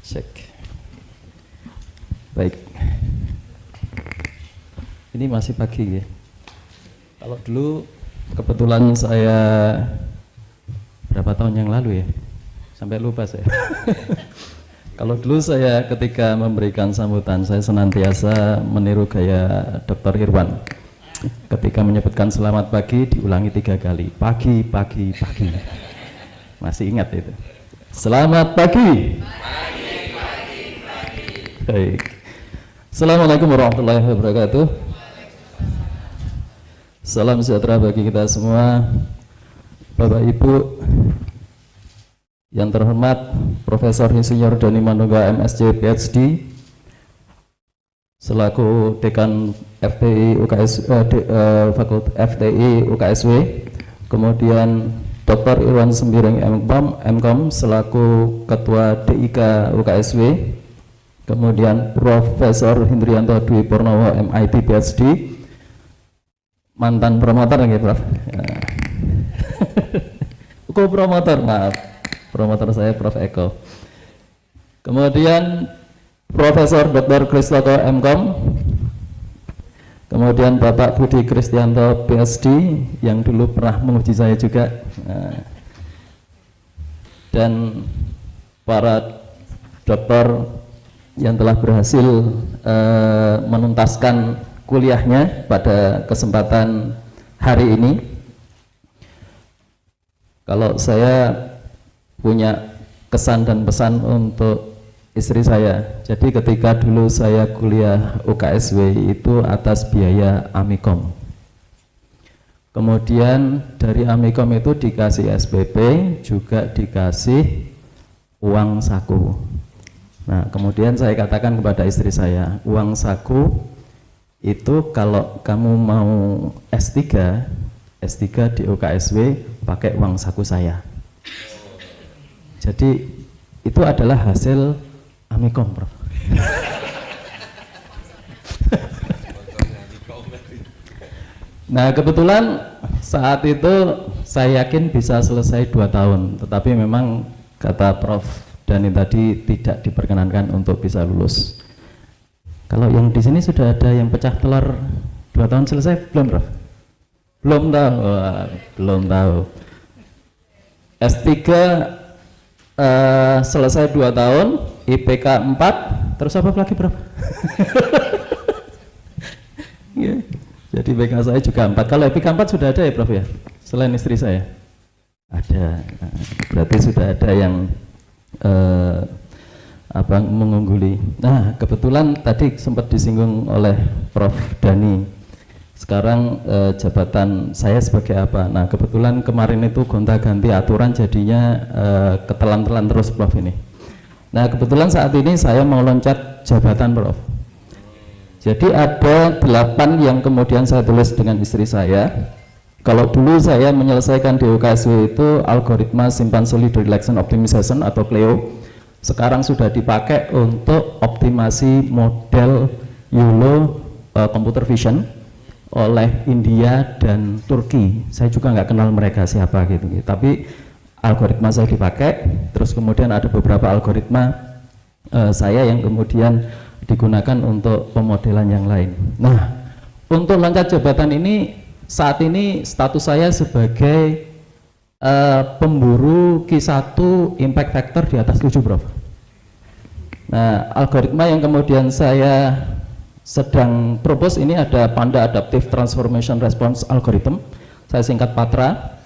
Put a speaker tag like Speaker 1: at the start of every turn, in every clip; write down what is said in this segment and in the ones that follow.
Speaker 1: Cek. Baik. Ini masih pagi ya. Kalau dulu kebetulan saya berapa tahun yang lalu ya, sampai lupa saya. Kalau dulu saya ketika memberikan sambutan, saya senantiasa meniru gaya Dr. Irwan. Ketika menyebutkan selamat pagi diulangi 3 kali. Pagi, pagi, pagi. Masih ingat itu. Selamat pagi. Pagi, pagi, pagi. Baik. Assalamualaikum warahmatullahi wabarakatuh. Salam sejahtera bagi kita semua. Bapak Ibu yang terhormat, Profesor Insinyur Doni Manunggal MSc PhD selaku Dekan FTI Fakultas FTI UKSW, kemudian Dr. Irwan Sembiring MKom selaku Ketua DIK UKSW, kemudian Profesor Hindrianto Dwi Purnomo MIT PhD, mantan promotor ya Prof. Promotor, maaf, promotor saya Prof. Eko. Kemudian Profesor Dr. Kristoko MKom, kemudian Bapak Budi Kristianto PhD yang dulu pernah menguji saya juga, dan para dokter yang telah berhasil menuntaskan kuliahnya pada kesempatan hari ini. Kalau saya punya kesan dan pesan untuk istri saya, jadi ketika dulu saya kuliah UKSW itu atas biaya Amikom. Kemudian dari Amikom itu dikasih SPP, juga dikasih uang saku. Nah, kemudian saya katakan kepada istri saya, uang saku itu kalau kamu mau S3 di UKSW pakai uang saku saya. Jadi itu adalah hasil Amikom, Prof. Nah, kebetulan saat itu saya yakin bisa selesai 2 tahun, tetapi memang kata Prof. Dani tadi tidak diperkenankan untuk bisa lulus. Kalau yang di sini sudah ada yang pecah telur 2 tahun selesai belum, Prof? Belum tahu. Belum tahu. S3 selesai 2 tahun, IPK 4, terus apa lagi, Prof? Yeah. Jadi IPK saya juga 4. Kalau IPK 4 sudah ada ya, Prof ya? Selain istri saya? Ada. Berarti sudah ada yang mengungguli. Nah, kebetulan tadi sempat disinggung oleh Prof. Dani. Sekarang jabatan saya sebagai apa? Nah, kebetulan kemarin itu gonta-ganti aturan, jadinya ketelan-telan terus, Prof ini. Nah, kebetulan saat ini saya mau loncat jabatan, Prof. Jadi ada 8 yang kemudian saya tulis dengan istri saya. Kalau dulu saya menyelesaikan di UKSW itu algoritma Simpan Solid Relaxation Optimization atau CLEO. Sekarang sudah dipakai untuk optimasi model YOLO computer vision oleh India dan Turki. Saya juga nggak kenal mereka siapa gitu. Tapi algoritma saya dipakai. Terus kemudian ada beberapa algoritma saya yang kemudian digunakan untuk pemodelan yang lain. Nah, untuk loncat jabatan ini saat ini status saya sebagai pemburu Q1 impact factor di atas 7, Prof. Nah, algoritma yang kemudian saya sedang propose ini ada Panda Adaptive Transformation Response Algorithm, saya singkat PATRA.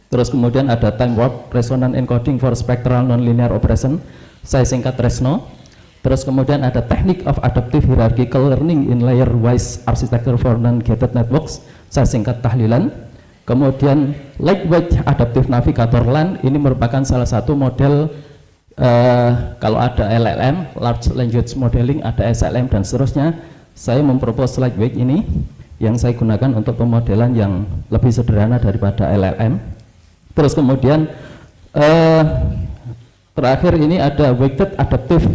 Speaker 1: Terus kemudian ada Time Warp Resonant Encoding for Spectral Nonlinear Operation, saya singkat RESNO. Terus kemudian ada Technique of Adaptive Hierarchical Learning in Layer Wise Architecture for Non-Gated Networks, saya singkat tahlilan. Kemudian Lightweight Adaptive Navigator LAN, ini merupakan salah satu model kalau ada LLM, Large Language Modeling, ada SLM dan seterusnya. Saya mempropose Lightweight ini yang saya gunakan untuk pemodelan yang lebih sederhana daripada LLM. Terus kemudian terakhir ini ada Weighted Adaptive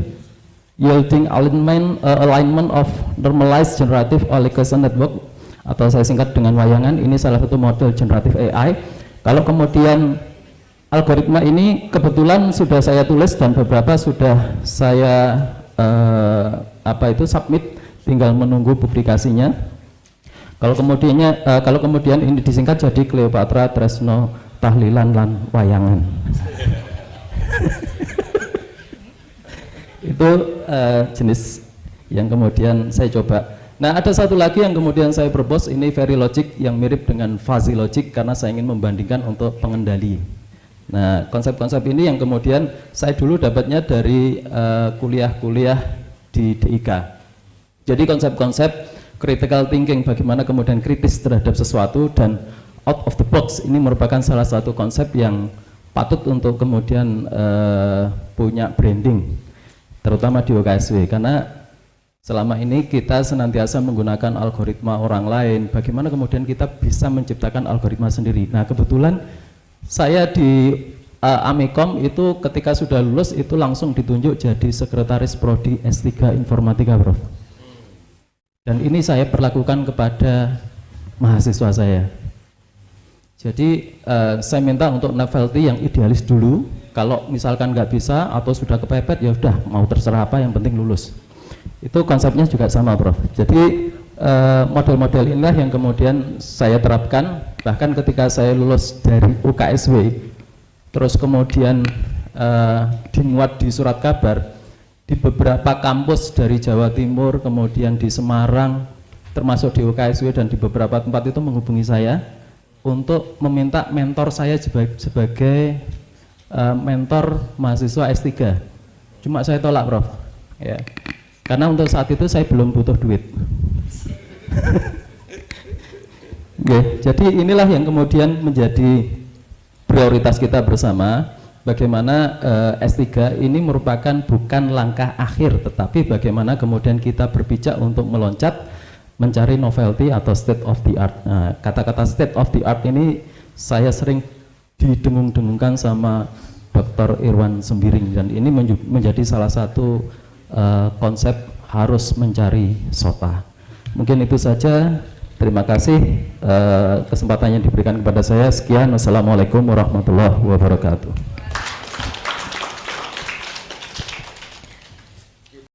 Speaker 1: Yielding Alignment of Normalized Generative Allocation Network, atau saya singkat dengan wayangan. Ini salah satu model generatif AI. Kalau kemudian algoritma ini kebetulan sudah saya tulis dan beberapa sudah saya submit, tinggal menunggu publikasinya. Kalau kemudian ini disingkat jadi Cleopatra Tresno Tahlilan lan Wayangan. Itu jenis yang kemudian saya coba. Nah, ada satu lagi yang kemudian saya propose, ini very logic yang mirip dengan fuzzy logic karena saya ingin membandingkan untuk pengendali. Nah, konsep-konsep ini yang kemudian saya dulu dapatnya dari kuliah-kuliah di DIK. Jadi konsep-konsep critical thinking, bagaimana kemudian kritis terhadap sesuatu, dan out of the box ini merupakan salah satu konsep yang patut untuk kemudian punya branding, terutama di UKSW, karena selama ini kita senantiasa menggunakan algoritma orang lain, bagaimana kemudian kita bisa menciptakan algoritma sendiri. Nah, kebetulan saya di Amikom itu ketika sudah lulus itu langsung ditunjuk jadi sekretaris prodi S3 Informatika, Prof. Dan ini saya perlakukan kepada mahasiswa saya. Jadi saya minta untuk novelty yang idealis dulu. Kalau misalkan nggak bisa atau sudah kepepet, ya udah mau terserah apa, yang penting lulus. Itu konsepnya juga sama, Prof. Jadi model-model inilah yang kemudian saya terapkan. Bahkan ketika saya lulus dari UKSW, terus kemudian dimuat di surat kabar, di beberapa kampus dari Jawa Timur, kemudian di Semarang, termasuk di UKSW dan di beberapa tempat itu menghubungi saya untuk meminta mentor saya sebagai mentor mahasiswa S3. Cuma saya tolak, Prof. Ya. Karena untuk saat itu saya belum butuh duit. Oke, jadi inilah yang kemudian menjadi prioritas kita bersama. Bagaimana S3 ini merupakan bukan langkah akhir, tetapi bagaimana kemudian kita berpijak untuk meloncat mencari novelty atau state of the art. Nah, kata-kata state of the art ini saya sering didengung-dengungkan sama Dr. Irwan Sembiring, dan ini menjadi salah satu konsep harus mencari sota. Mungkin itu saja. Terima kasih kesempatan yang diberikan kepada saya. Sekian, wassalamualaikum warahmatullahi wabarakatuh.